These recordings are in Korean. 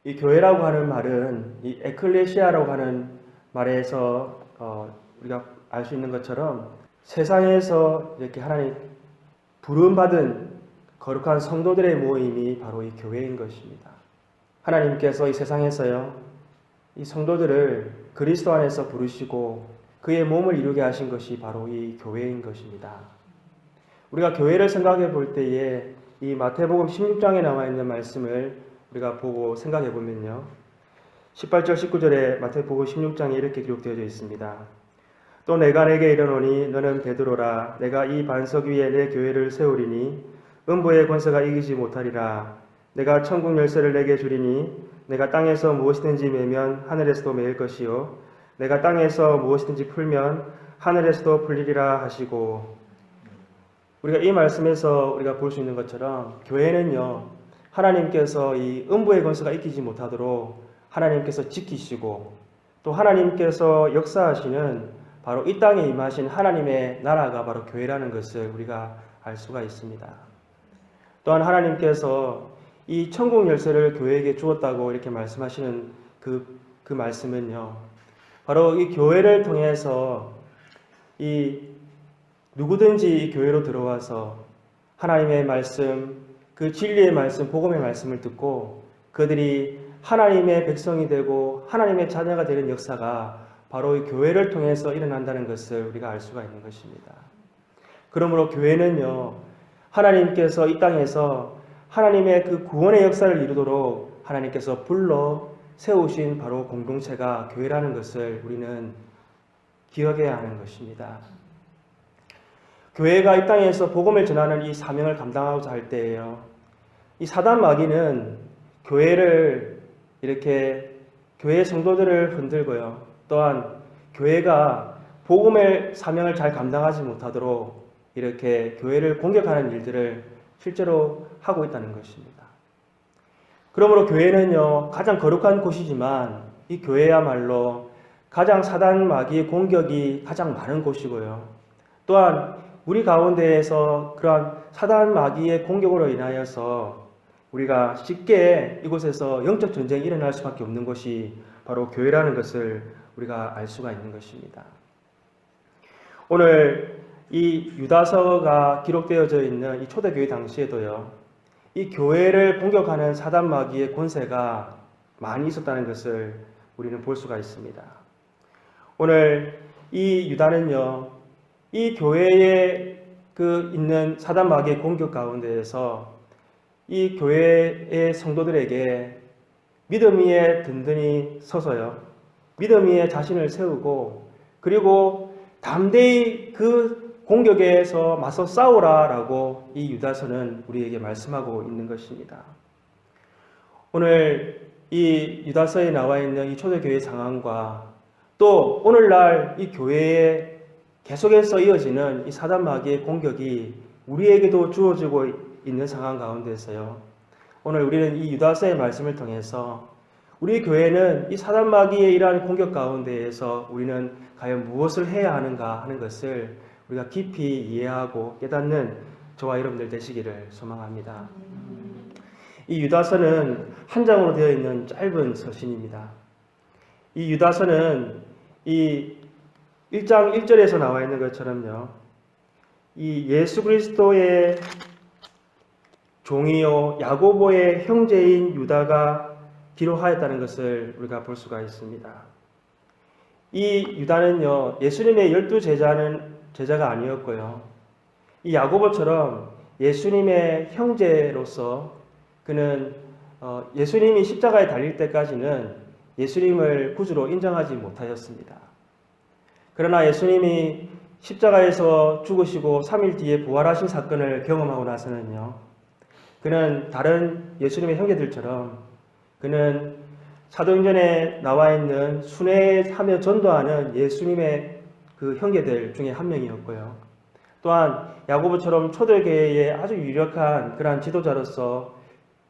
이 교회라고 하는 말은 이 에클레시아라고 하는 말에서 우리가 알 수 있는 것처럼 세상에서 이렇게 하나님 부름받은 거룩한 성도들의 모임이 바로 이 교회인 것입니다. 하나님께서 이 세상에서요, 이 성도들을 그리스도 안에서 부르시고 그의 몸을 이루게 하신 것이 바로 이 교회인 것입니다. 우리가 교회를 생각해 볼 때에 이 마태복음 16장에 나와 있는 말씀을 우리가 보고 생각해 보면요, 18절 19절에 마태복음 16장에 이렇게 기록되어져 있습니다. 또 내가 네게 이르노니 너는 베드로라. 내가 이 반석 위에 내 교회를 세우리니 음부의 권세가 이기지 못하리라. 내가 천국 열쇠를 내게 주리니 내가 땅에서 무엇이든지 매면 하늘에서도 매일 것이요 내가 땅에서 무엇이든지 풀면 하늘에서도 풀리리라 하시고, 우리가 이 말씀에서 우리가 볼 수 있는 것처럼 교회는요, 하나님께서 이 음부의 권세가 이기지 못하도록 하나님께서 지키시고 또 하나님께서 역사하시는 바로 이 땅에 임하신 하나님의 나라가 바로 교회라는 것을 우리가 알 수가 있습니다. 또한 하나님께서 이 천국 열쇠를 교회에게 주었다고 이렇게 말씀하시는 그 말씀은요, 바로 이 교회를 통해서 이 누구든지 이 교회로 들어와서 하나님의 말씀, 그 진리의 말씀, 복음의 말씀을 듣고 그들이 하나님의 백성이 되고 하나님의 자녀가 되는 역사가 바로 이 교회를 통해서 일어난다는 것을 우리가 알 수가 있는 것입니다. 그러므로 교회는요, 하나님께서 이 땅에서 하나님의 그 구원의 역사를 이루도록 하나님께서 불러 세우신 바로 공동체가 교회라는 것을 우리는 기억해야 하는 것입니다. 교회가 이 땅에서 복음을 전하는 이 사명을 감당하고자 할 때에요, 이 사단 마귀는 교회를 이렇게 교회 성도들을 흔들고요, 또한 교회가 복음의 사명을 잘 감당하지 못하도록 이렇게 교회를 공격하는 일들을 실제로 하고 있다는 것입니다. 그러므로 교회는요, 가장 거룩한 곳이지만 이 교회야말로 가장 사단 마귀의 공격이 가장 많은 곳이고요, 또한 우리 가운데에서 그러한 사단 마귀의 공격으로 인하여서 우리가 쉽게 이곳에서 영적 전쟁이 일어날 수밖에 없는 것이 바로 교회라는 것을 우리가 알 수가 있는 것입니다. 오늘 이 유다서가 기록되어져 있는 이 초대교회 당시에도요, 이 교회를 공격하는 사단 마귀의 권세가 많이 있었다는 것을 우리는 볼 수가 있습니다. 오늘 이 유다는요, 이 교회에 있는 사단 마귀의 공격 가운데에서 이 교회의 성도들에게 믿음 위에 든든히 서서요, 믿음 위에 자신을 세우고 그리고 담대히 그 공격에서 맞서 싸우라라고 이 유다서는 우리에게 말씀하고 있는 것입니다. 오늘 이 유다서에 나와 있는 이 초대교회 상황과 또 오늘날 이 교회에 계속해서 이어지는 이 사단 마귀의 공격이 우리에게도 주어지고 있는 상황 가운데서요, 오늘 우리는 이 유다서의 말씀을 통해서 우리 교회는 이 사단 마귀의 이러한 공격 가운데에서 우리는 과연 무엇을 해야 하는가 하는 것을 우리가 깊이 이해하고 깨닫는 저와 여러분들 되시기를 소망합니다. 이 유다서는 한 장으로 되어 있는 짧은 서신입니다. 이 유다서는 이 1장 1절에서 나와 있는 것처럼요, 이 예수 그리스도의 종이요 야고보의 형제인 유다가 기록하였다는 것을 우리가 볼 수가 있습니다. 이 유다는요, 예수님의 12제자가 아니었고요, 이 야고보처럼 예수님의 형제로서 그는 예수님이 십자가에 달릴 때까지는 예수님을 구주로 인정하지 못하였습니다. 그러나 예수님이 십자가에서 죽으시고 3일 뒤에 부활하신 사건을 경험하고 나서는요, 그는 다른 예수님의 형제들처럼 그는 사도행전에 나와 있는 순회하며 전도하는 예수님의 그 형제들 중에 한 명이었고요, 또한 야고보처럼 초대교회의 아주 유력한 그러한 지도자로서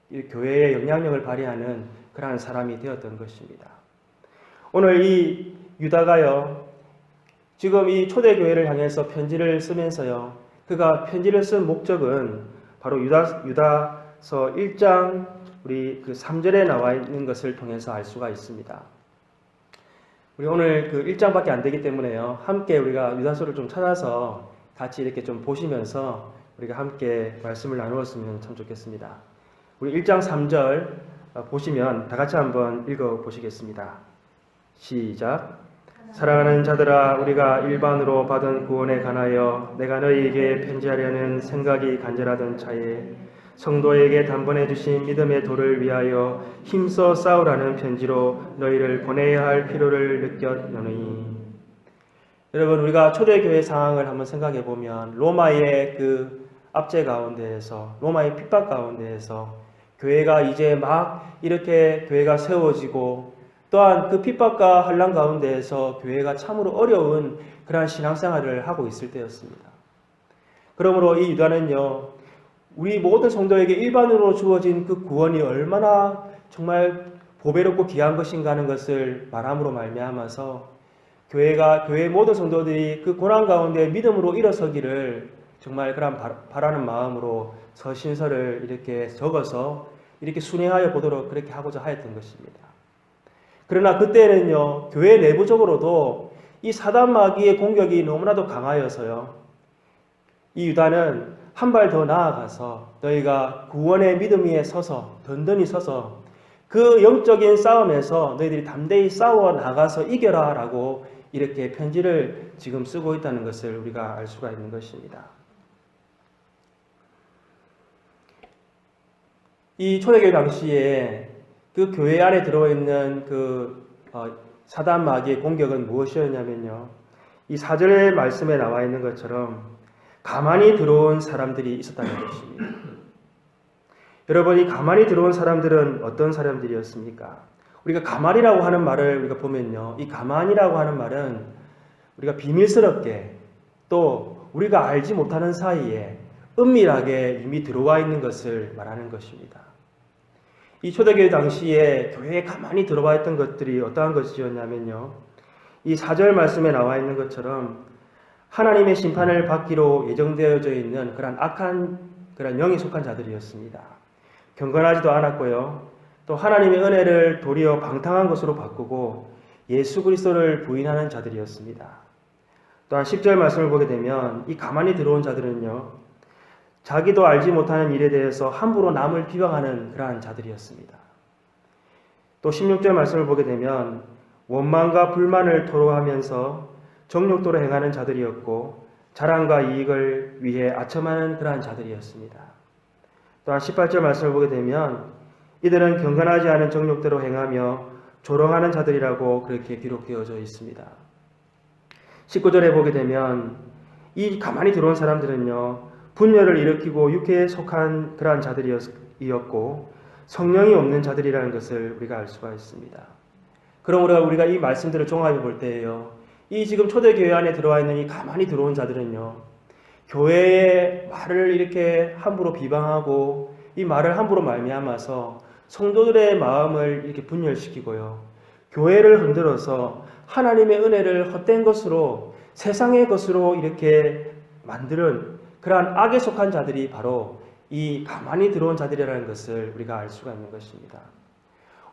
이 교회의 영향력을 발휘하는 그러한 사람이 되었던 것입니다. 오늘 이 유다가요, 지금 이 초대교회를 향해서 편지를 쓰면서요, 그가 편지를 쓴 목적은 바로 유다서 1장 우리 그 3절에 나와 있는 것을 통해서 알 수가 있습니다. 우리 오늘 그 1장밖에 안 되기 때문에요. 함께 우리가 유다서를 좀 찾아서 같이 이렇게 좀 보시면서 우리가 함께 말씀을 나누었으면 참 좋겠습니다. 우리 1장 3절 보시면 다 같이 한번 읽어 보시겠습니다. 시작. 사랑하는 자들아, 우리가 일반으로 받은 구원에 관하여 내가 너희에게 편지하려는 생각이 간절하던 차에 성도에게 단번에 주신 믿음의 도를 위하여 힘써 싸우라는 편지로 너희를 보내야 할 필요를 느꼈노니. 여러분, 우리가 초대교회 상황을 한번 생각해 보면 로마의 그 압제 가운데에서, 로마의 핍박 가운데에서 교회가 이제 막 이렇게 교회가 세워지고, 또한 그 핍박과 환난 가운데에서 교회가 참으로 어려운 그러한 신앙생활을 하고 있을 때였습니다. 그러므로 이 유다는요, 우리 모든 성도에게 일반으로 주어진 그 구원이 얼마나 정말 보배롭고 귀한 것인가 하는 것을 말함으로 말미암아서 교회 모든 성도들이 그 고난 가운데 믿음으로 일어서기를 정말 그런 바라는 마음으로 서신서를 이렇게 적어서 이렇게 순행하여 보도록 그렇게 하고자 하였던 것입니다. 그러나 그때는요, 교회 내부적으로도 이 사단 마귀의 공격이 너무나도 강하여서요, 이 유다는 한 발 더 나아가서 너희가 구원의 믿음 위에 서서 든든히 서서 그 영적인 싸움에서 너희들이 담대히 싸워 나가서 이겨라 라고 이렇게 편지를 지금 쓰고 있다는 것을 우리가 알 수가 있는 것입니다. 이 초대교회 당시에 그 교회 안에 들어있는 그 사단 마귀의 공격은 무엇이었냐면요, 이 4절의 말씀에 나와 있는 것처럼 가만히 들어온 사람들이 있었다는 것입니다. 여러분, 이 가만히 들어온 사람들은 어떤 사람들이었습니까? 우리가 가만이라고 하는 말을 우리가 보면요, 이 가만이라고 하는 말은 우리가 비밀스럽게 또 우리가 알지 못하는 사이에 은밀하게 이미 들어와 있는 것을 말하는 것입니다. 이 초대교회 당시에 교회에 가만히 들어와 있던 것들이 어떠한 것이었냐면요, 이 4절 말씀에 나와 있는 것처럼 하나님의 심판을 받기로 예정되어져 있는 그런 악한 그런 영에 속한 자들이었습니다. 경건하지도 않았고요, 또 하나님의 은혜를 도리어 방탕한 것으로 바꾸고 예수 그리스도를 부인하는 자들이었습니다. 또한 10절 말씀을 보게 되면 이 가만히 들어온 자들은요, 자기도 알지 못하는 일에 대해서 함부로 남을 비방하는 그러한 자들이었습니다. 또 16절 말씀을 보게 되면 원망과 불만을 토로하면서 정욕도로 행하는 자들이었고 자랑과 이익을 위해 아첨하는 그러한 자들이었습니다. 또한 18절 말씀을 보게 되면 이들은 경건하지 않은 정욕대로 행하며 조롱하는 자들이라고 그렇게 기록되어져 있습니다. 19절에 보게 되면 이 가만히 들어온 사람들은요, 분열을 일으키고 육회에 속한 그러한 자들이었고 성령이 없는 자들이라는 것을 우리가 알 수가 있습니다. 그러므로 우리가 이 말씀들을 종합해 볼 때에요, 이 지금 초대교회 안에 들어와 있는 이 가만히 들어온 자들은요, 교회의 말을 이렇게 함부로 비방하고 이 말을 함부로 말미암아서 성도들의 마음을 이렇게 분열시키고요, 교회를 흔들어서 하나님의 은혜를 헛된 것으로 세상의 것으로 이렇게 만드는 그러한 악에 속한 자들이 바로 이 가만히 들어온 자들이라는 것을 우리가 알 수가 있는 것입니다.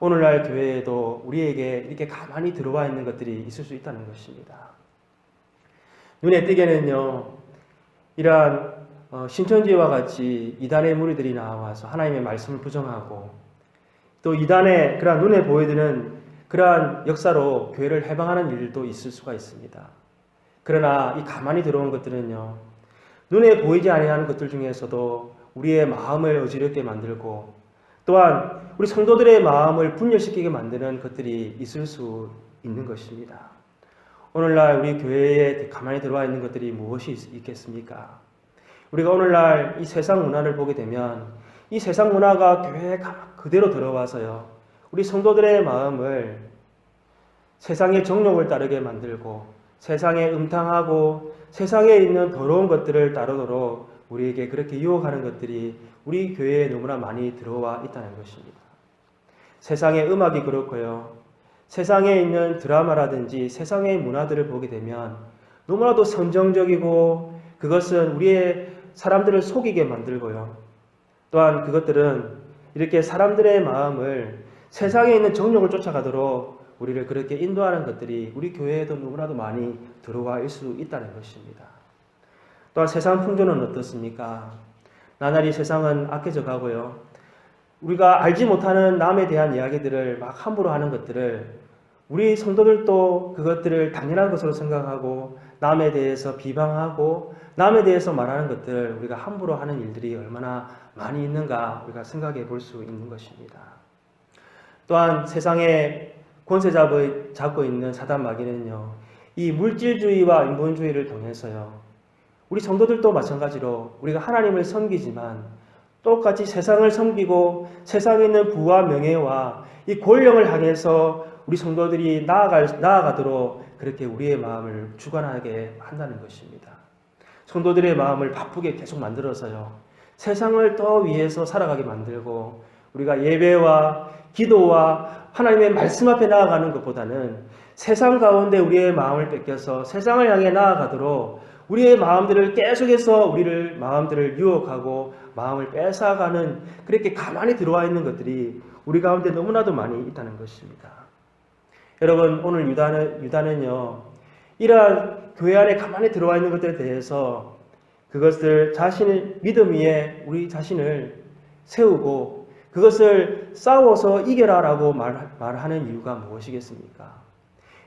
오늘날 교회에도 우리에게 이렇게 가만히 들어와 있는 것들이 있을 수 있다는 것입니다. 눈에 띄게는요, 이러한 신천지와 같이 이단의 무리들이 나와서 하나님의 말씀을 부정하고 또 이단의 그러한 눈에 보이드는 그러한 역사로 교회를 해방하는 일도 있을 수가 있습니다. 그러나 이 가만히 들어온 것들은요, 눈에 보이지 아니하는 것들 중에서도 우리의 마음을 어지럽게 만들고 또한 우리 성도들의 마음을 분열시키게 만드는 것들이 있을 수 있는 것입니다. 오늘날 우리 교회에 가만히 들어와 있는 것들이 무엇이 있겠습니까? 우리가 오늘날 이 세상 문화를 보게 되면 이 세상 문화가 교회에 그대로 들어와서요, 우리 성도들의 마음을 세상의 정욕을 따르게 만들고 세상에 음탕하고 세상에 있는 더러운 것들을 따르도록 우리에게 그렇게 유혹하는 것들이 우리 교회에 너무나 많이 들어와 있다는 것입니다. 세상의 음악이 그렇고요, 세상에 있는 드라마라든지 세상의 문화들을 보게 되면 너무나도 선정적이고 그것은 우리의 사람들을 속이게 만들고요, 또한 그것들은 이렇게 사람들의 마음을 세상에 있는 정욕을 쫓아가도록 우리를 그렇게 인도하는 것들이 우리 교회에도 너무나도 많이 들어와 있을 수 있다는 것입니다. 또한 세상 풍조는 어떻습니까? 나날이 세상은 악해져 가고요. 우리가 알지 못하는 남에 대한 이야기들을 막 함부로 하는 것들을 우리 성도들도 그것들을 당연한 것으로 생각하고 남에 대해서 비방하고 남에 대해서 말하는 것들 우리가 함부로 하는 일들이 얼마나 많이 있는가 우리가 생각해 볼 수 있는 것입니다. 또한 세상에 권세 잡고 있는 사단 마귀는요. 이 물질주의와 인본주의를 통해서요. 우리 성도들도 마찬가지로 우리가 하나님을 섬기지만 똑같이 세상을 섬기고 세상에 있는 부와 명예와 이 권력을 향해서 우리 성도들이 나아가도록 그렇게 우리의 마음을 주관하게 한다는 것입니다. 성도들의 마음을 바쁘게 계속 만들어서요. 세상을 더 위해서 살아가게 만들고 우리가 예배와 기도와 하나님의 말씀 앞에 나아가는 것보다는 세상 가운데 우리의 마음을 뺏겨서 세상을 향해 나아가도록 우리의 마음들을 계속해서 우리를 마음들을 유혹하고 마음을 뺏어가는 그렇게 가만히 들어와 있는 것들이 우리 가운데 너무나도 많이 있다는 것입니다. 여러분 오늘 유다는요 이러한 교회 안에 가만히 들어와 있는 것들에 대해서 그것을 자신의 믿음 위에 우리 자신을 세우고 그것을 싸워서 이겨라라고 말하는 이유가 무엇이겠습니까?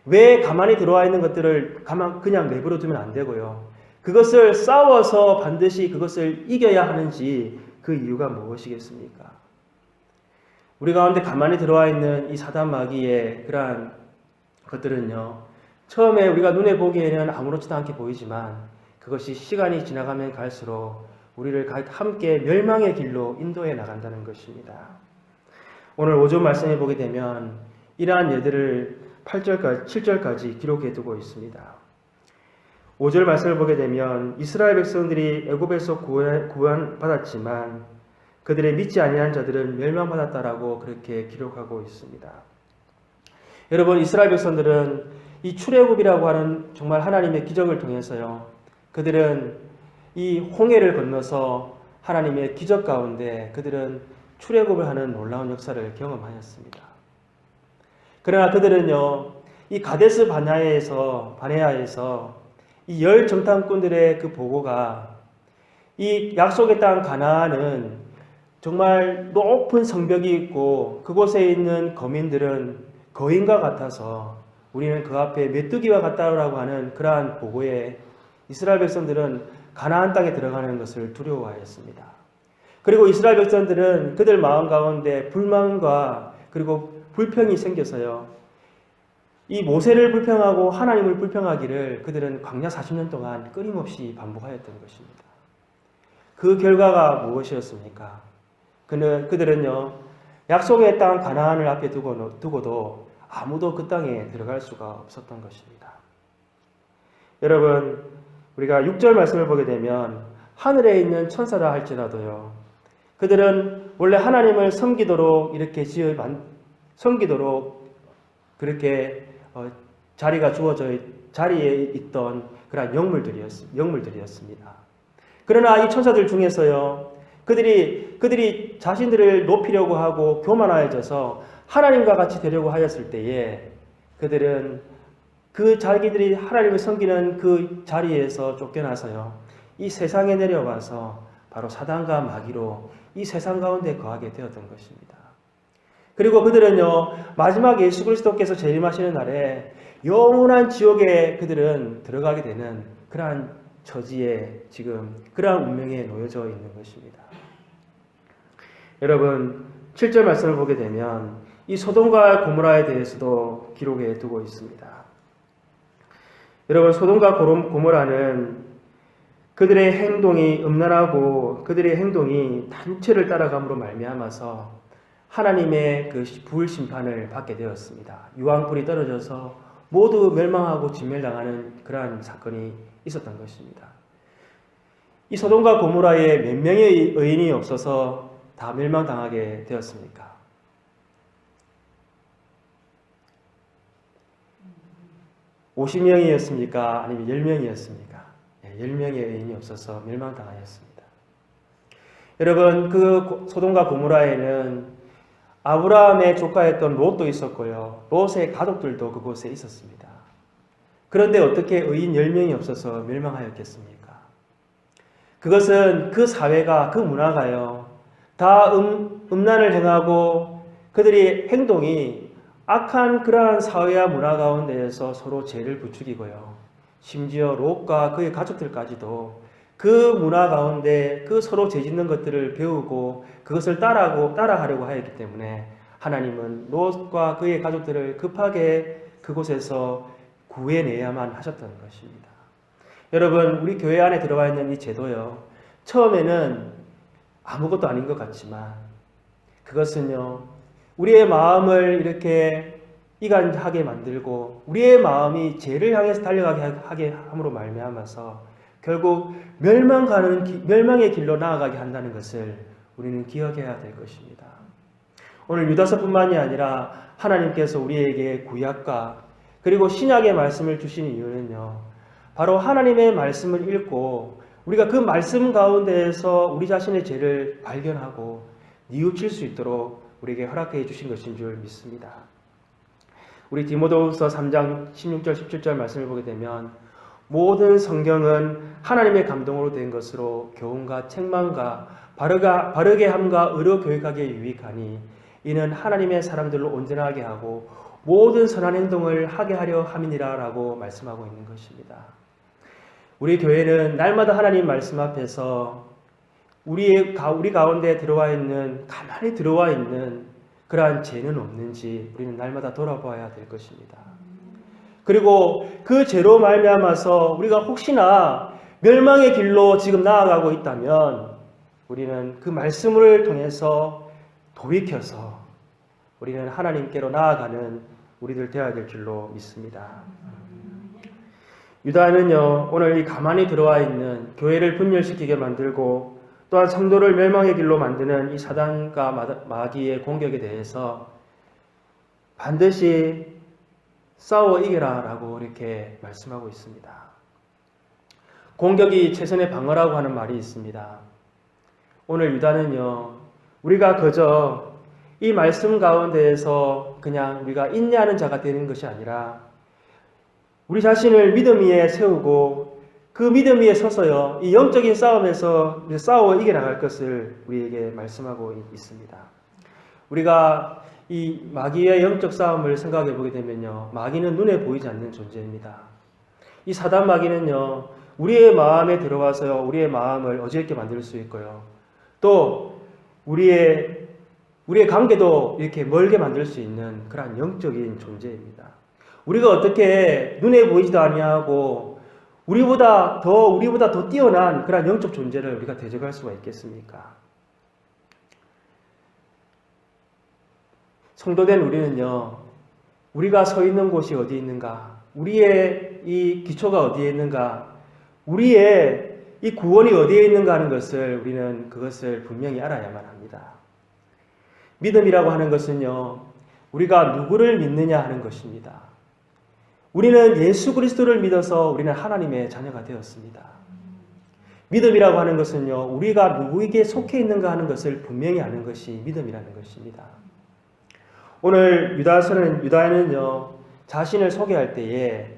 왜 가만히 들어와 있는 것들을 그냥 내버려 두면 안 되고요. 그것을 싸워서 반드시 그것을 이겨야 하는지 그 이유가 무엇이겠습니까? 우리 가운데 가만히 들어와 있는 이 사단 마귀의 그러한 것들은요. 처음에 우리가 눈에 보기에는 아무렇지도 않게 보이지만 그것이 시간이 지나가면 갈수록 우리를 함께 멸망의 길로 인도해 나간다는 것입니다. 오늘 5절 말씀해 보게 되면 이러한 예들을 7절까지 기록해 두고 있습니다. 5절 말씀을 보게 되면 이스라엘 백성들이 애굽에서 구원받았지만 그들의 믿지 아니한 자들은 멸망받았다라고 그렇게 기록하고 있습니다. 여러분 이스라엘 백성들은 이 출애굽이라고 하는 정말 하나님의 기적을 통해서요. 그들은 이 홍해를 건너서 하나님의 기적 가운데 그들은 출애굽을 하는 놀라운 역사를 경험하였습니다. 그러나 그들은요. 이 가데스 바네아에서 이 열 정탐꾼들의 그 보고가 이 약속의 땅 가나안은 정말 높은 성벽이 있고 그곳에 있는 거민들은 거인과 같아서 우리는 그 앞에 메뚜기와 같다라고 하는 그러한 보고에 이스라엘 백성들은 가나안 땅에 들어가는 것을 두려워하였습니다. 그리고 이스라엘 백성들은 그들 마음 가운데 불만과 그리고 불평이 생겨서요. 이 모세를 불평하고 하나님을 불평하기를 그들은 광야 40년 동안 끊임없이 반복하였던 것입니다. 그 결과가 무엇이었습니까? 그들은요. 약속의 땅 가나안을 앞에 두고도 아무도 그 땅에 들어갈 수가 없었던 것입니다. 여러분 우리가 6절 말씀을 보게 되면 하늘에 있는 천사라 할지라도요. 그들은 원래 하나님을 섬기도록 그렇게 자리가 주어져 자리에 있던 그런 영물들이었습니다. 그러나 이 천사들 중에서요. 그들이 자신들을 높이려고 하고 교만하여져서 하나님과 같이 되려고 하였을 때에 그들은 그 자기들이 하나님을 섬기는 그 자리에서 쫓겨나서요. 이 세상에 내려와서 바로 사단과 마귀로 이 세상 가운데 거하게 되었던 것입니다. 그리고 그들은요. 마지막 예수 그리스도께서 재림하시는 날에 영원한 지옥에 그들은 들어가게 되는 그러한 처지에 지금 그러한 운명에 놓여져 있는 것입니다. 여러분 7절 말씀을 보게 되면 이 소돔과 고모라에 대해서도 기록해 두고 있습니다. 여러분 소돔과 고모라는 그들의 행동이 음란하고 그들의 행동이 다 육체를 따라감으로 말미암아서 하나님의 그 불 심판을 받게 되었습니다. 유황불이 떨어져서 모두 멸망하고 진멸당하는 그러한 사건이 있었던 것입니다. 이 소돔과 고모라에 몇 명의 의인이 없어서 다 멸망당하게 되었습니까? 50명이었습니까? 아니면 10명이었습니까? 10명의 의인이 없어서 멸망당하였습니다. 여러분, 그 소돔과 고모라에는 아브라함의 조카였던 롯도 있었고요. 롯의 가족들도 그곳에 있었습니다. 그런데 어떻게 의인 10명이 없어서 멸망하였겠습니까? 그것은 그 사회가, 그 문화가요, 다 음란을 행하고 그들의 행동이 악한 그러한 사회와 문화 가운데에서 서로 죄를 부추기고요. 심지어 롯과 그의 가족들까지도 그 문화 가운데 그 서로 죄짓는 것들을 배우고 그것을 따라하려고 하였기 때문에 하나님은 롯과 그의 가족들을 급하게 그곳에서 구해내야만 하셨던 것입니다. 여러분, 우리 교회 안에 들어가 있는 이 제도요, 처음에는 아무것도 아닌 것 같지만 그것은요, 우리의 마음을 이렇게 이간하게 만들고 우리의 마음이 죄를 향해서 달려가게 함으로 말미암아서 결국 멸망의 길로 나아가게 한다는 것을 우리는 기억해야 될 것입니다. 오늘 유다서뿐만이 아니라 하나님께서 우리에게 구약과 그리고 신약의 말씀을 주신 이유는요, 바로 하나님의 말씀을 읽고 우리가 그 말씀 가운데에서 우리 자신의 죄를 발견하고 뉘우칠 수 있도록 우리에게 허락해 주신 것인 줄 믿습니다. 우리 디모데후서 3장 16절 17절 말씀을 보게 되면 모든 성경은 하나님의 감동으로 된 것으로 교훈과 책망과 바르게 함과 의로 교육하기에 유익하니 이는 하나님의 사람들로 온전하게 하고 모든 선한 행동을 하게 하려 함이니라 라고 말씀하고 있는 것입니다. 우리 교회는 날마다 하나님 말씀 앞에서 우리 가운데 가만히 들어와 있는 그러한 죄는 없는지 우리는 날마다 돌아봐야 될 것입니다. 그리고 그 죄로 말미암아서 우리가 혹시나 멸망의 길로 지금 나아가고 있다면 우리는 그 말씀을 통해서 돌이켜서 우리는 하나님께로 나아가는 우리들 되어야 될 줄로 믿습니다. 유다는요, 오늘 이 가만히 들어와 있는 교회를 분열시키게 만들고 또한 성도를 멸망의 길로 만드는 이 사단과 마귀의 공격에 대해서 반드시 싸워 이겨라 라고 이렇게 말씀하고 있습니다. 공격이 최선의 방어라고 하는 말이 있습니다. 오늘 유다는요, 우리가 그저 이 말씀 가운데에서 그냥 우리가 인내하는 자가 되는 것이 아니라 우리 자신을 믿음 위에 세우고 그 믿음 위에 서서요, 이 영적인 싸움에서 싸워 이겨나갈 것을 우리에게 말씀하고 있습니다. 우리가 이 마귀의 영적 싸움을 생각해 보게 되면요, 마귀는 눈에 보이지 않는 존재입니다. 이 사단 마귀는요, 우리의 마음에 들어와서요, 우리의 마음을 어지럽게 만들 수 있고요, 또 우리의 관계도 이렇게 멀게 만들 수 있는 그런 영적인 존재입니다. 우리가 어떻게 눈에 보이지도 아니하고 우리보다 더 뛰어난 그런 영적 존재를 우리가 대적할 수가 있겠습니까? 성도된 우리는요, 우리가 서 있는 곳이 어디 있는가, 우리의 이 기초가 어디에 있는가, 우리의 이 구원이 어디에 있는가 하는 것을 우리는 그것을 분명히 알아야만 합니다. 믿음이라고 하는 것은요, 우리가 누구를 믿느냐 하는 것입니다. 우리는 예수 그리스도를 믿어서 우리는 하나님의 자녀가 되었습니다. 믿음이라고 하는 것은요, 우리가 누구에게 속해 있는가 하는 것을 분명히 아는 것이 믿음이라는 것입니다. 오늘 유다는요, 자신을 소개할 때에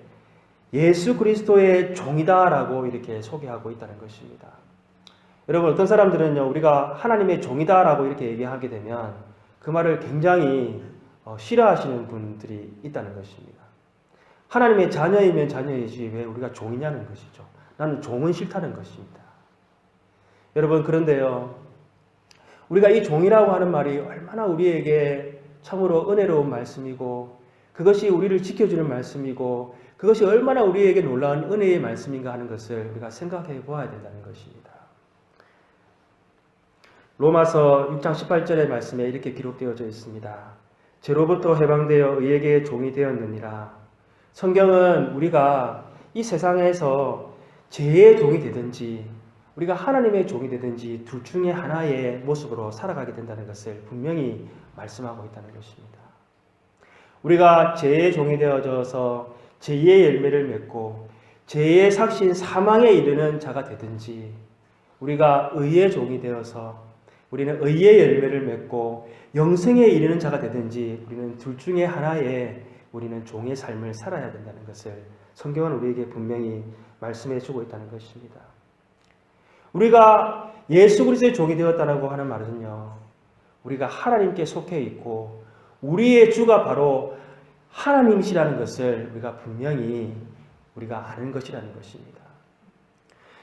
예수 그리스도의 종이다라고 이렇게 소개하고 있다는 것입니다. 여러분, 어떤 사람들은요, 우리가 하나님의 종이다라고 이렇게 얘기하게 되면 그 말을 굉장히 싫어하시는 분들이 있다는 것입니다. 하나님의 자녀이면 자녀이지 왜 우리가 종이냐는 것이죠. 나는 종은 싫다는 것입니다. 여러분, 그런데요, 우리가 이 종이라고 하는 말이 얼마나 우리에게 참으로 은혜로운 말씀이고 그것이 우리를 지켜주는 말씀이고 그것이 얼마나 우리에게 놀라운 은혜의 말씀인가 하는 것을 우리가 생각해 보아야 된다는 것입니다. 로마서 6장 18절의 말씀에 이렇게 기록되어져 있습니다. 죄로부터 해방되어 의에게 종이 되었느니라. 성경은 우리가 이 세상에서 죄의 종이 되든지 우리가 하나님의 종이 되든지 둘 중에 하나의 모습으로 살아가게 된다는 것을 분명히 말씀하고 있다는 것입니다. 우리가 죄의 종이 되어져서 죄의 열매를 맺고 죄의 삭신 사망에 이르는 자가 되든지 우리가 의의 종이 되어서 우리는 의의 열매를 맺고 영생에 이르는 자가 되든지 우리는 둘 중에 하나에 우리는 종의 삶을 살아야 된다는 것을 성경은 우리에게 분명히 말씀해 주고 있다는 것입니다. 우리가 예수 그리스도의 종이 되었다고 하는 말은요, 우리가 하나님께 속해 있고 우리의 주가 바로 하나님이시라는 것을 우리가 분명히 우리가 아는 것이라는 것입니다.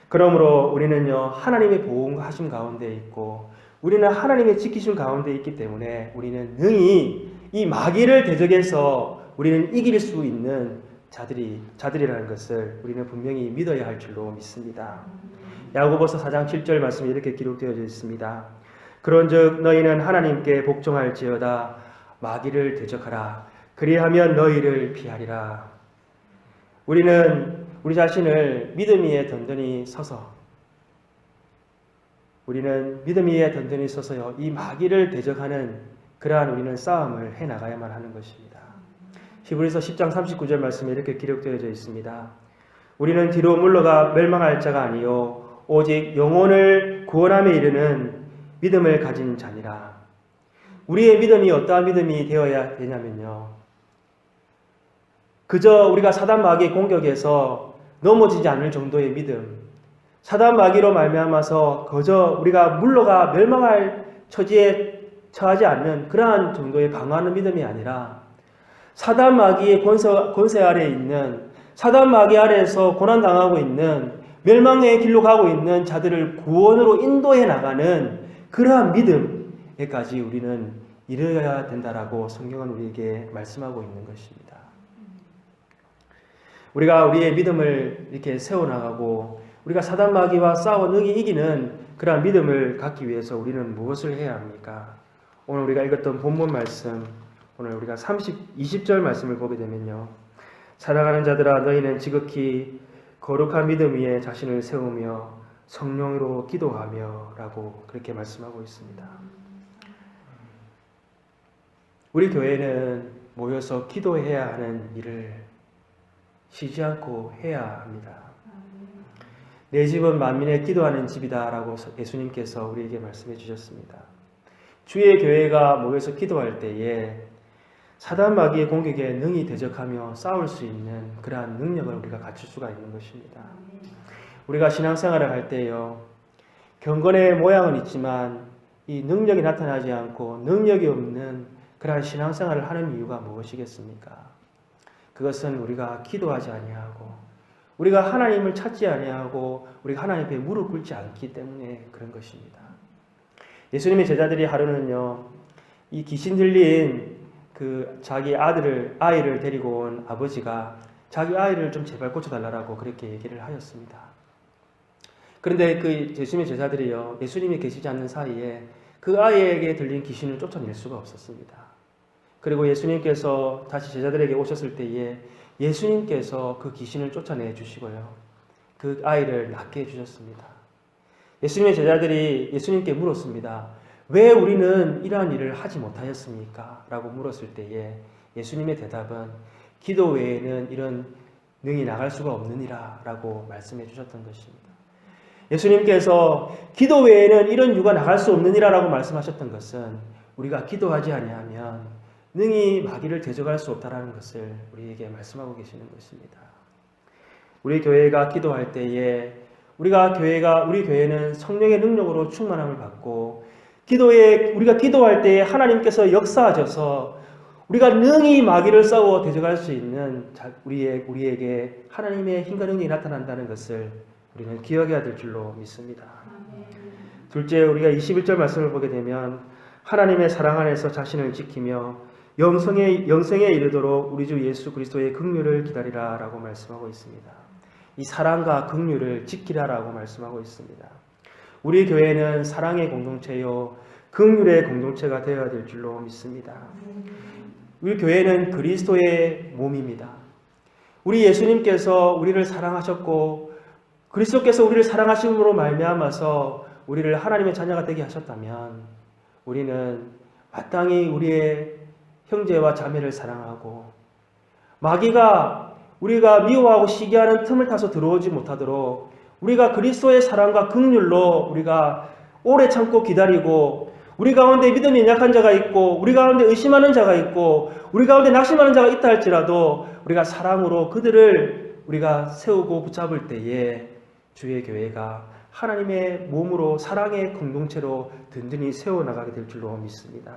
그러므로 우리는요, 하나님의 보호하심 가운데 있고 우리는 하나님의 지키심 가운데 있기 때문에 우리는 능히 이 마귀를 대적해서 우리는 이길 수 있는 자들이라는 것을 우리는 분명히 믿어야 할 줄로 믿습니다. 야고보서 4장 7절 말씀이 이렇게 기록되어 있습니다. 그런즉 너희는 하나님께 복종할지어다 마귀를 대적하라 그리하면 너희를 피하리라. 우리는 우리 자신을 믿음 위에 든든히 서서 이 마귀를 대적하는 그러한 우리는 싸움을 해나가야만 하는 것입니다. 히브리서 10장 39절 말씀에 이렇게 기록되어 있습니다. 우리는 뒤로 물러가 멸망할 자가 아니요 오직 영혼을 구원함에 이르는 믿음을 가진 자니라. 우리의 믿음이 어떠한 믿음이 되어야 되냐면요, 그저 우리가 사단 마귀의 공격에서 넘어지지 않을 정도의 믿음, 사단 마귀로 말미암아서 그저 우리가 물러가 멸망할 처지에 처하지 않는 그러한 정도의 방어하는 믿음이 아니라 사단 마귀의 권세 아래에 있는, 사단 마귀 아래에서 고난당하고 있는, 멸망의 길로 가고 있는 자들을 구원으로 인도해 나가는 그러한 믿음에까지 우리는 이르러야 된다라고 성경은 우리에게 말씀하고 있는 것입니다. 우리가 우리의 믿음을 이렇게 세워나가고 우리가 사단 마귀와 싸워 능히 이기는 그러한 믿음을 갖기 위해서 우리는 무엇을 해야 합니까? 오늘 우리가 읽었던 본문 말씀, 오늘 우리가 20절 말씀을 보게 되면요, 사랑하는 자들아 너희는 지극히 거룩한 믿음 위에 자신을 세우며 성령으로 기도하며 라고 그렇게 말씀하고 있습니다. 우리 교회는 모여서 기도해야 하는 일을 쉬지 않고 해야 합니다. 내 집은 만민의 기도하는 집이다 라고 예수님께서 우리에게 말씀해 주셨습니다. 주의 교회가 모여서 기도할 때에 사단 마귀의 공격에 능히 대적하며 싸울 수 있는 그러한 능력을 우리가 갖출 수가 있는 것입니다. 우리가 신앙생활을 할 때요, 경건의 모양은 있지만 이 능력이 나타나지 않고 능력이 없는 그러한 신앙생활을 하는 이유가 무엇이겠습니까? 그것은 우리가 기도하지 아니하고 우리가 하나님을 찾지 아니하고 우리가 하나님 앞에 무릎 꿇지 않기 때문에 그런 것입니다. 예수님의 제자들이 하루는요, 이 귀신 들린 자기 아이를 데리고 온 아버지가 자기 아이를 좀 제발 고쳐달라고 그렇게 얘기를 하였습니다. 그런데 예수님의 제자들이요, 예수님이 계시지 않는 사이에 그 아이에게 들린 귀신을 쫓아낼 수가 없었습니다. 그리고 예수님께서 다시 제자들에게 오셨을 때에 예수님께서 그 귀신을 쫓아내 주시고요, 그 아이를 낫게 해주셨습니다. 예수님의 제자들이 예수님께 물었습니다. 왜 우리는 이러한 일을 하지 못하였습니까? 라고 물었을 때에 예수님의 대답은 기도 외에는 이런 능이 나갈 수가 없느니라 라고 말씀해 주셨던 것입니다. 예수님께서 기도 외에는 이런 유가 나갈 수 없느니라 라고 말씀하셨던 것은 우리가 기도하지 아니하면 능히 마귀를 대적할 수 없다라는 것을 우리에게 말씀하고 계시는 것입니다. 우리 교회가 기도할 때에 우리 교회는 성령의 능력으로 충만함을 받고 우리가 기도할 때에 하나님께서 역사하셔서 우리가 능히 마귀를 싸워 대적할 수 있는 우리에게 하나님의 힘과 능력이 나타난다는 것을 우리는 기억해야 될 줄로 믿습니다. 둘째, 우리가 21절 말씀을 보게 되면 하나님의 사랑 안에서 자신을 지키며 영생에 이르도록 우리 주 예수 그리스도의 긍휼을 기다리라 라고 말씀하고 있습니다. 이 사랑과 긍휼을 지키라라고 말씀하고 있습니다. 우리 교회는 사랑의 공동체요 긍휼의 공동체가 되어야 될 줄로 믿습니다. 우리 교회는 그리스도의 몸입니다. 우리 예수님께서 우리를 사랑하셨고 그리스도께서 우리를 사랑하심으로 말미암아서 우리를 하나님의 자녀가 되게 하셨다면 우리는 마땅히 우리의 형제와 자매를 사랑하고 마귀가 우리가 미워하고 시기하는 틈을 타서 들어오지 못하도록 우리가 그리스도의 사랑과 긍휼로 우리가 오래 참고 기다리고 우리 가운데 믿음이 약한 자가 있고 우리 가운데 의심하는 자가 있고 우리 가운데 낙심하는 자가 있다 할지라도 우리가 사랑으로 그들을 우리가 세우고 붙잡을 때에 주의 교회가 하나님의 몸으로 사랑의 공동체로 든든히 세워나가게 될 줄로 믿습니다.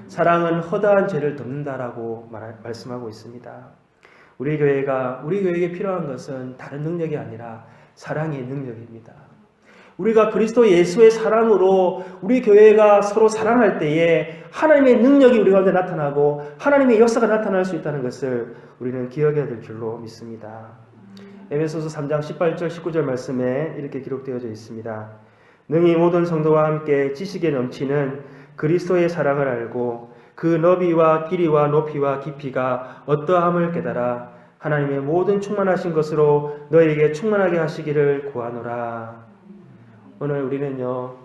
사랑은 허다한 죄를 덮는다라고 말씀하고 있습니다. 우리 교회에게 필요한 것은 다른 능력이 아니라 사랑의 능력입니다. 우리가 그리스도 예수의 사랑으로 우리 교회가 서로 사랑할 때에 하나님의 능력이 우리 가운데 나타나고 하나님의 역사가 나타날 수 있다는 것을 우리는 기억해야 될 줄로 믿습니다. 에베소서 3장 18절 19절 말씀에 이렇게 기록되어져 있습니다. 능히 모든 성도와 함께 지식에 넘치는 그리스도의 사랑을 알고 그 너비와 길이와 높이와 깊이가 어떠함을 깨달아 하나님의 모든 충만하신 것으로 너에게 충만하게 하시기를 구하노라. 오늘 우리는요,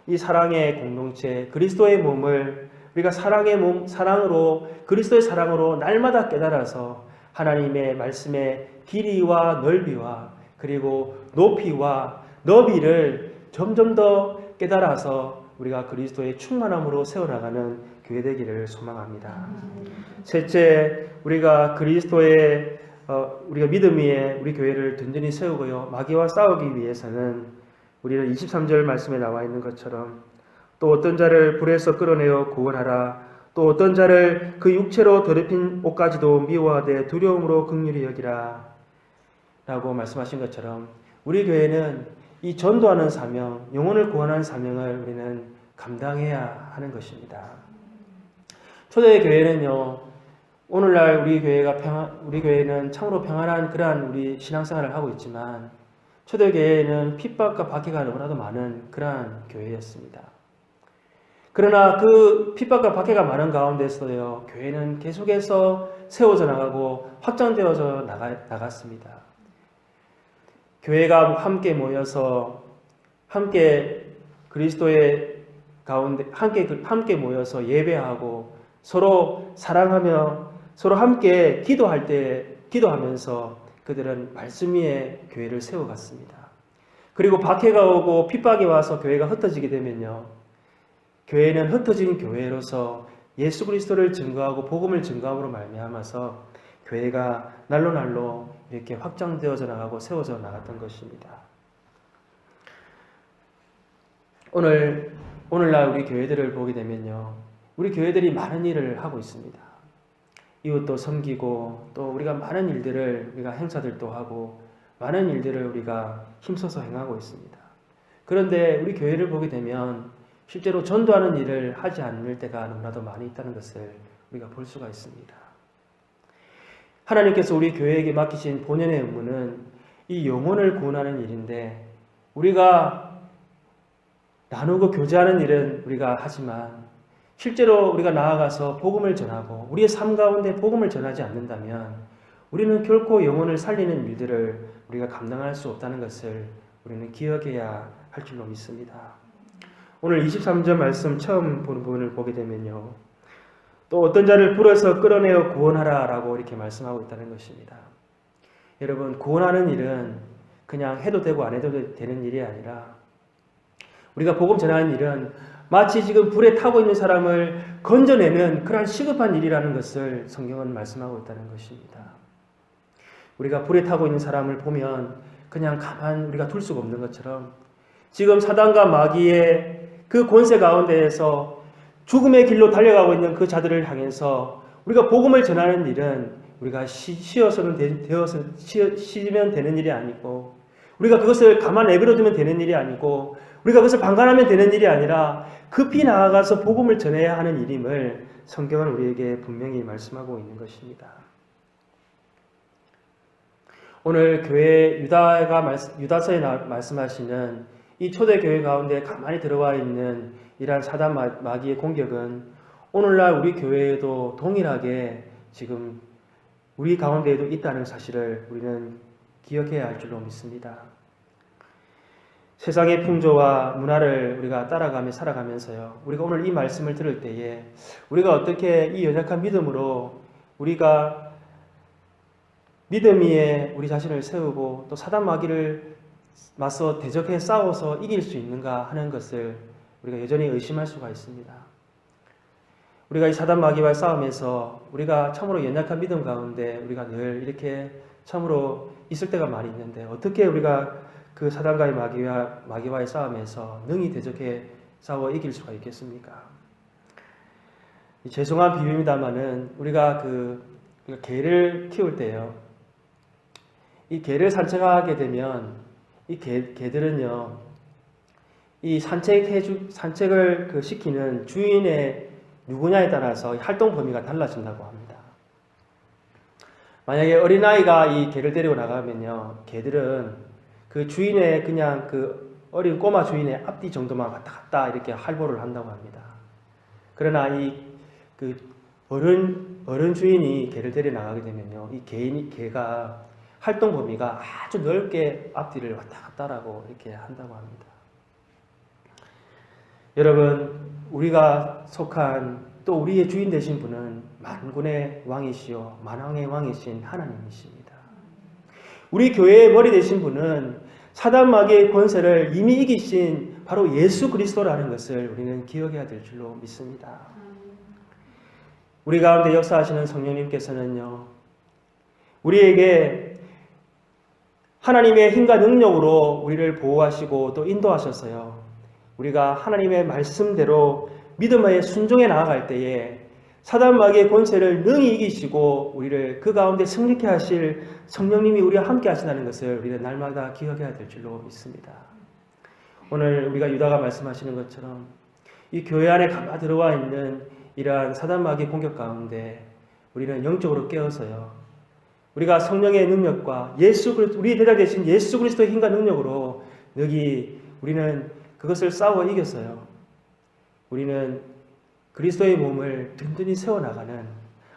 이 사랑의 공동체, 그리스도의 몸을 우리가 사랑으로, 그리스도의 사랑으로 날마다 깨달아서 하나님의 말씀의 길이와 넓이와 그리고 높이와 너비를 점점 더 깨달아서 우리가 그리스도의 충만함으로 세워나가는 교회 되기를 소망합니다. 셋째, 우리가 그리스도의 우리가 믿음 위에 우리 교회를 든든히 세우고요, 마귀와 싸우기 위해서는 우리는 23절 말씀에 나와 있는 것처럼 또 어떤 자를 불에서 끌어내어 구원하라. 또 어떤 자를 그 육체로 더럽힌 옷까지도 미워하되 두려움으로 긍휼히 여기라. 라고 말씀하신 것처럼 우리 교회는 이 전도하는 사명, 영혼을 구원하는 사명을 우리는 감당해야 하는 것입니다. 초대 교회는요, 오늘날 우리 교회는 참으로 평안한 그러한 우리 신앙생활을 하고 있지만 초대교회는 핍박과 박해가 너무나도 많은 그러한 교회였습니다. 그러나 그 핍박과 박해가 많은 가운데서요, 교회는 계속해서 세워져 나가고 확장되어져 나갔습니다. 교회가 함께 모여서 함께 그리스도의 가운데 함께 모여서 예배하고 서로 사랑하며 서로 함께 기도하면서 그들은 말씀 위에 교회를 세워갔습니다. 그리고 박해가 오고 핍박이 와서 교회가 흩어지게 되면요, 교회는 흩어진 교회로서 예수 그리스도를 증거하고 복음을 증거함으로 말미암아서 교회가 날로 이렇게 확장되어져 나가고 세워져 나갔던 것입니다. 오늘날 우리 교회들을 보게 되면요, 우리 교회들이 많은 일을 하고 있습니다. 이웃도 섬기고 또 우리가 많은 일들을 우리가 행사들도 하고 많은 일들을 우리가 힘써서 행하고 있습니다. 그런데 우리 교회를 보게 되면 실제로 전도하는 일을 하지 않을 때가 너무나도 많이 있다는 것을 우리가 볼 수가 있습니다. 하나님께서 우리 교회에게 맡기신 본연의 의무는 이 영혼을 구원하는 일인데 우리가 나누고 교제하는 일은 우리가 하지만 실제로 우리가 나아가서 복음을 전하고 우리의 삶 가운데 복음을 전하지 않는다면 우리는 결코 영혼을 살리는 일들을 우리가 감당할 수 없다는 것을 우리는 기억해야 할 줄로 믿습니다. 오늘 23절 말씀 처음 보는 부분을 보게 되면요, 또 어떤 자를 불어서 끌어내어 구원하라 라고 이렇게 말씀하고 있다는 것입니다. 여러분, 구원하는 일은 그냥 해도 되고 안 해도 되는 일이 아니라 우리가 복음 전하는 일은 마치 지금 불에 타고 있는 사람을 건져내는 그러한 시급한 일이라는 것을 성경은 말씀하고 있다는 것입니다. 우리가 불에 타고 있는 사람을 보면 그냥 가만 우리가 둘 수가 없는 것처럼 지금 사단과 마귀의 그 권세 가운데에서 죽음의 길로 달려가고 있는 그 자들을 향해서 우리가 복음을 전하는 일은 우리가 쉬면 되는 일이 아니고 우리가 그것을 가만 내버려두면 되는 일이 아니고 우리가 그것을 방관하면 되는 일이 아니라 급히 나아가서 복음을 전해야 하는 일임을 성경은 우리에게 분명히 말씀하고 있는 것입니다. 오늘 교회 유다서에 말씀하시는 이 초대교회 가운데 가만히 들어와 있는 이러한 사단 마귀의 공격은 오늘날 우리 교회에도 동일하게 지금 우리 가운데에도 있다는 사실을 우리는 기억해야 할 줄로 믿습니다. 세상의 풍조와 문화를 우리가 따라가며 살아가면서요, 우리가 오늘 이 말씀을 들을 때에 우리가 어떻게 이 연약한 믿음으로 우리가 믿음 위에 우리 자신을 세우고 또 사단 마귀를 맞서 대적해 싸워서 이길 수 있는가 하는 것을 우리가 여전히 의심할 수가 있습니다. 우리가 이 사단 마귀와의 싸움에서 우리가 참으로 연약한 믿음 가운데 우리가 늘 이렇게 참으로 있을 때가 많이 있는데 어떻게 우리가 그 사단과의 마귀와의 싸움에서 능히 대적해 싸워 이길 수가 있겠습니까? 죄송한 비유입니다만은 우리가 개를 키울 때요. 이 개를 산책하게 되면 이 개들은요. 이 산책을 시키는 주인의 누구냐에 따라서 활동 범위가 달라진다고 합니다. 만약에 어린아이가 이 개를 데리고 나가면요. 개들은 그 주인의 그냥 그 어린 꼬마 주인의 앞뒤 정도만 왔다 갔다 이렇게 활보를 한다고 합니다. 그러나 그 어른 주인이 개를 데리고 나가게 되면요. 이 개가 활동 범위가 아주 넓게 앞뒤를 왔다 갔다라고 이렇게 한다고 합니다. 여러분, 우리가 속한 또 우리의 주인 되신 분은 만군의 왕이시요 만왕의 왕이신 하나님이십니다. 우리 교회의 머리 되신 분은 사단 마귀의 권세를 이미 이기신 바로 예수 그리스도라는 것을 우리는 기억해야 될 줄로 믿습니다. 우리 가운데 역사하시는 성령님께서는요, 우리에게 하나님의 힘과 능력으로 우리를 보호하시고 또 인도하셨어요. 우리가 하나님의 말씀대로 믿음의 순종에 나아갈 때에 사단 마귀의 권세를 능히 이기시고 우리를 그 가운데 승리케 하실 성령님이 우리와 함께 하신다는 것을 우리는 날마다 기억해야 될 줄로 믿습니다. 오늘 우리가 유다가 말씀하시는 것처럼 이 교회 안에 감아 들어와 있는 이러한 사단 마귀의 공격 가운데 우리는 영적으로 깨어서요. 우리가 성령의 능력과 우리 대장 되신 예수 그리스도의 힘과 능력으로 우리는 그것을 싸워 이겼어요. 우리는 그리스도의 몸을 든든히 세워나가는,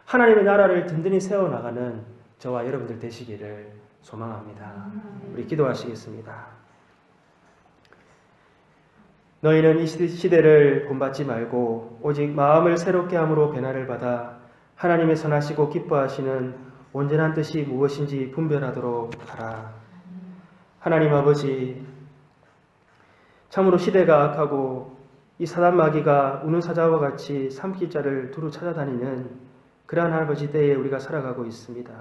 하나님의 나라를 든든히 세워나가는 저와 여러분들 되시기를 소망합니다. 우리 기도하시겠습니다. 너희는 이 시대를 본받지 말고 오직 마음을 새롭게 함으로 변화를 받아 하나님의 선하시고 기뻐하시는 온전한 뜻이 무엇인지 분별하도록 하라. 하나님 아버지, 참으로 시대가 악하고 이 사단 마귀가 우는 사자와 같이 삼킬 자를 두루 찾아다니는 그러한 아버지 때에 우리가 살아가고 있습니다.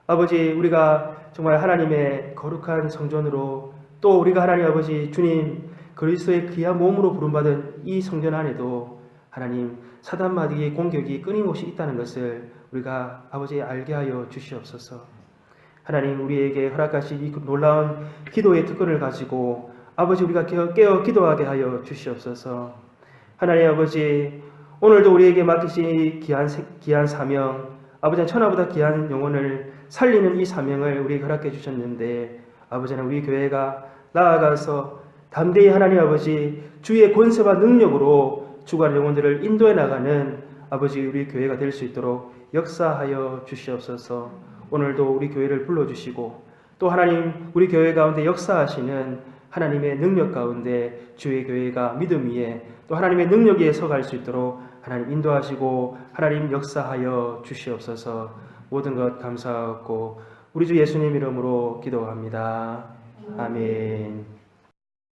아버지, 우리가 정말 하나님의 거룩한 성전으로 또 우리가 하나님 아버지 주님 그리스도의 귀한 몸으로 부름받은 이 성전 안에도 하나님 사단 마귀의 공격이 끊임없이 있다는 것을 우리가 아버지 알게 하여 주시옵소서. 하나님, 우리에게 허락하신 이 놀라운 기도의 특권을 가지고 아버지 우리가 깨어 기도하게 하여 주시옵소서. 하나님 아버지, 오늘도 우리에게 맡기신 이 귀한 사명, 아버지 천하보다 귀한 영혼을 살리는 이 사명을 우리에게 허락해 주셨는데, 아버지는 우리 교회가 나아가서 담대히 하나님 아버지 주의 권세와 능력으로 죽어가는 영혼들을 인도해 나가는 아버지 우리 교회가 될 수 있도록 역사하여 주시옵소서. 오늘도 우리 교회를 불러주시고 또 하나님 우리 교회 가운데 역사하시는 하나님의 능력 가운데 주의 교회가 믿음 위에 또 하나님의 능력 위에 서갈 수 있도록 하나님 인도하시고 하나님 역사하여 주시옵소서. 모든 것 감사하고 우리 주 예수님 이름으로 기도합니다. 아멘.